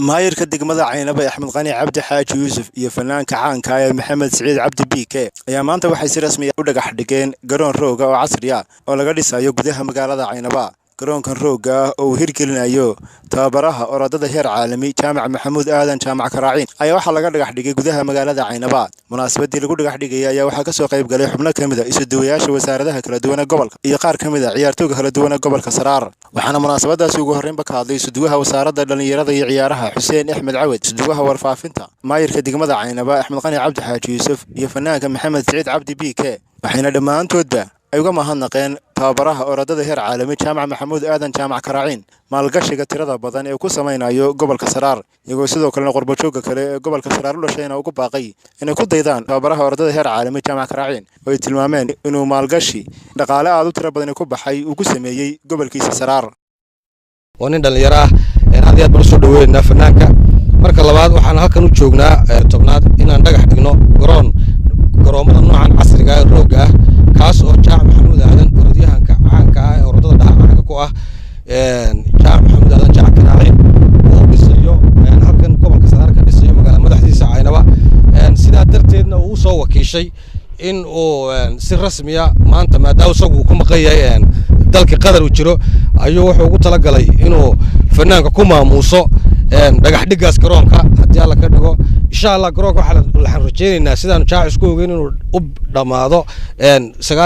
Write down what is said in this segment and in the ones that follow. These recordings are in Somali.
maayirka degmada Caynaba Axmed Qani Cabdi Xaaji Yuusuf iyo fanaanka caanka ah Maxamed Siciid Cabdi BK ayaa maanta waxay si rasmi ah u dhagax dhigeen garoon Rooga oo casri ah oo laga dhisayo gudaha magaalada Caynaba. garoonkan Rooga oo hirgelinayo tababaraha orodada heer caalami Jaamac Maxamuud aadan Jaamac Karaaciin ayaa waxa laga dhagax dhigay gudaha magaalada Caynaba. munaasabadii lagu dhagax dhigay ayaa waxa ka soo qayb galay xubno kamid ah isuduwayaasha wasaaradaha kala duwan ee gobolka iyo qaar kamid ah ciyaartooyga kala duwan ee gobolka Saraar. waxaana munaasabadaas ugu horreynba ka hadlay isuduwaha wasaaradda dhalinyarada iyo ciyaaraha Xuseen Axmed Cawad, isuduwaha warfaafinta maayirka degmada Caynaba Axmed Qani Cabdi Xaaji Yuusuf iyo fanaanka Maxamed Siciid Cabdi BK waxayna dhammaantoodba ay uga mahadnaqeen tababaraha orodada heer caalami Jaamac Maxamuud aadan Jaamac Karaaciin maalgashiga tirada badan ee ku samaynayo gobolka Saraar, iyagoo sidoo kale qorbajooga kale ee gobolka Saraar u dhashayna ugu baaqay inay ku daydaan tababaraha orodada heer caalami Jaamac Karaaciin oo ay tilmaameen inuu maalgashi dhaqaale aad u tiro badan ku baxay uu ku sameeyay gobolkiisa Saraar. nin dhalinyaro ah aad iyo aad baan soo dhaweynaa fanaanka. marka labaad waxaan halkan u joognaa tobnaad inaan dhagax dhigno garoomada noocan casriga ah Rooga ah kaas oo Jaamac Maxamuud aadan orodyahanka caanka ah ee orodada dhaxalka ku ah Jaamac Maxamuud aadan Jaamac Karaaciin oo dhisayo halkan gobolka Saraar ka dhisayo magaalada madaxdiisa Caynaba. sidaa darteedna uu soo wakiishay in uu si rasmi ah maanta maadaama isagu ku maqayay dalka qadar u jiro ayuu wuxuu ugu talagalay inuu fanaanka ku maamuuso dhagax dhigaas garoonka haddii alla ka dhigo insha Allah. garoonka waxaan rajeynaynaa sidaan jaacis ku ogeyn inuu u dhamaado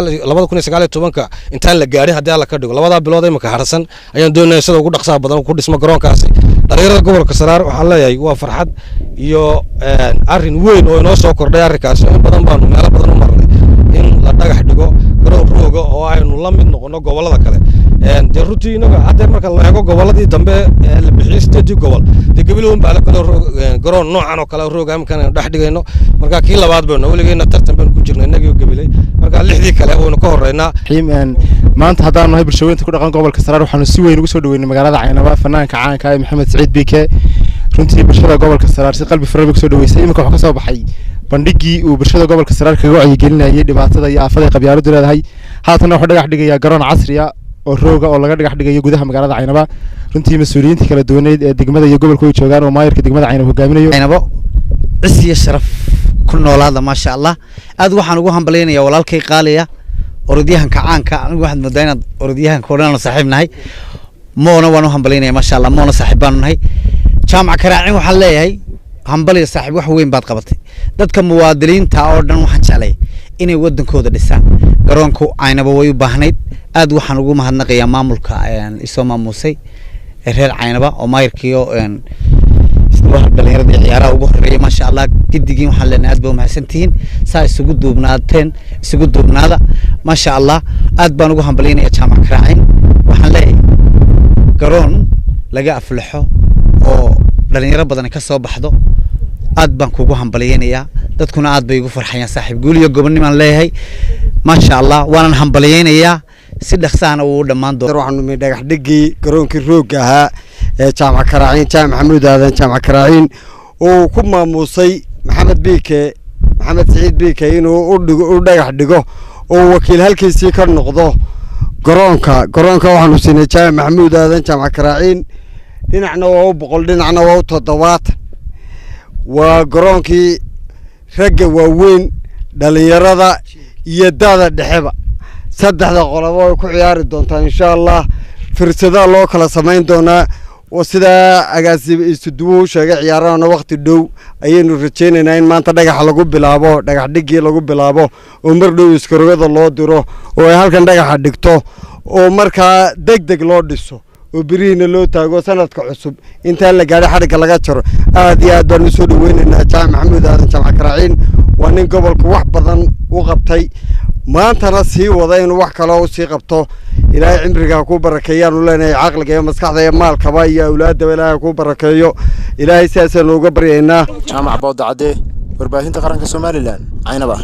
2019 intaan la gaarin haddii alla ka dhigo. labada bilood imika harsan ayaan doonayaa sida ugu dhaqsaha badan ku dhismo garoonkaasi. dhalinyarada gobolka Saraar waxaan leeyahay waa farxad iyo arrin weyn oo inoo soo kordhay arrinkaas. in badan baan meelo badan u marnay in la dhagax dhigo garoon Rooga oo aynu la mid noqono gobolada kale. dee runtii inaga hadda marka la eego goboladii dambe la bixiyay 8 gobol dee gabiloon baa la garoon noocan oo kale Rooga imkaan dhex dhigayno. marka kii labaad baan weligeena tartan baan ku jirnay inagii gabilay. marka 6dii kale oo ka horeynaa maanta haddaan nahay bulshooyinka ku dhaqan gobolka Saraar waxaanu si weyn ugu soo dhaweynay magaalada Caynaba fanaanka caanka ah Maxamed Siciid BK. runtii bulshada gobolka Saraar si qalbi furan ugu soo dhaweysay. imika waxa ka soo baxay bandhigii uu bulshada gobolka Saraar kaga wacyigelinayay dhibaatada iyo aafada qabyaaladu leedahay. haatana waxa dhagax dhigaya garoon casri ah oo Rooga oo laga dhagax dhigayo gudaha magaalada Caynaba. runtii mas'uuliyiinta kala duwaneed ee degmada iyo gobolka way joogaan oo maayirka degmada Caynaba hogaaminayo. Caynaba cisiya sharaf ku noolaada ma sha Allah. aad waxaan ugu hambaleynayaa walaalkay qaaliya orodyahanka caanka anigu waxaad moodaa inaad orodyahanka horena saaxiibnahay moona waan u hambaleynayaa ma sha Allah. moona saaxiibaan nahay. Jaamac Karaaciin waxaan leeyahay hambaliyo saaxiib wax weyn baad qabatay. dadka muwaadiniinta oo dhan waxaan jeclay inay wadankooda dhisaan. garoonku Caynaba way u baahnayd. aad waxaan ugu mahadnaqayaa maamulka isoo maamusay reer Caynaba oo maayirkiyo isla dhalinyarada ciyaaraha ugu horeeyay ma sha Allah. gidigii waxaan leenahay aad baa u mahadsantihiin saa isugu duubnaada ma sha Allah. aad baan ugu hambaleynayaa Jaamac Karaaciin. waxaan leeyahay garoon laga aflaxo oo dhalinyaro badan ka soo baxdo aad baan kugu hambaleynayaa. dadkuna aad bay ugu farxayaan saaxiib guul iyo gobonnimaan leeyahay ma sha Allah. waanan hambaleynayaa si dhaqsaana uu dhamaan doono. waxaanu mi dhagax dhigay garoonkii Rooga ahaa ee Jaamac Karaaciin Jaamac Maxamuud aadan Jaamac Karaaciin oo ku maamusay Maxamed Siciid BK inuu u dhagax dhigo oo wakiil halkiisii ka noqdo garoonka waxaanu siinay Jaamac Maxamuud aadan Jaamac Karaaciin. dhinacna waa 100 dhinacna waa 70. waa garoonkii ragga waaweyn dhalinyarada iyo da'da dhexeba saddexda qolobo ay ku ciyaari doontaan insha Allah. fursada loo kala sameyn doonaa oo sida agaasib isuduwu sheegay ciyaarana waqti dhow ayaynu rajeynaynaa in maanta dhagax lagu bilaabo dhagax dhigii lagu bilaabo oo mar dhow iskarogada loo diro oo ay halkan dhagaxa dhigto oo markaa degdeg loo dhiso oo biriina loo taago sanadka cusub inta la gaadhay xariga laga jaro. aad iyo aad baan soo dhaweynaynaa Jaamac Maxamuud aadan Jaamac Karaaciin. waa nin gobolka wax badan u qabtay maantana sii wada inuu wax kale u sii qabto. ilaahay cimriga ku barakeeyaan u leenahay caqliga iyo maskaxda iyo maalkaba iyo awlaadda ilaahay ku barakeeyo. ilaahay sidaas looga baryaynaa. Jaamac Boodacade warbaahinta qaranka Soomaaliland Caynaba.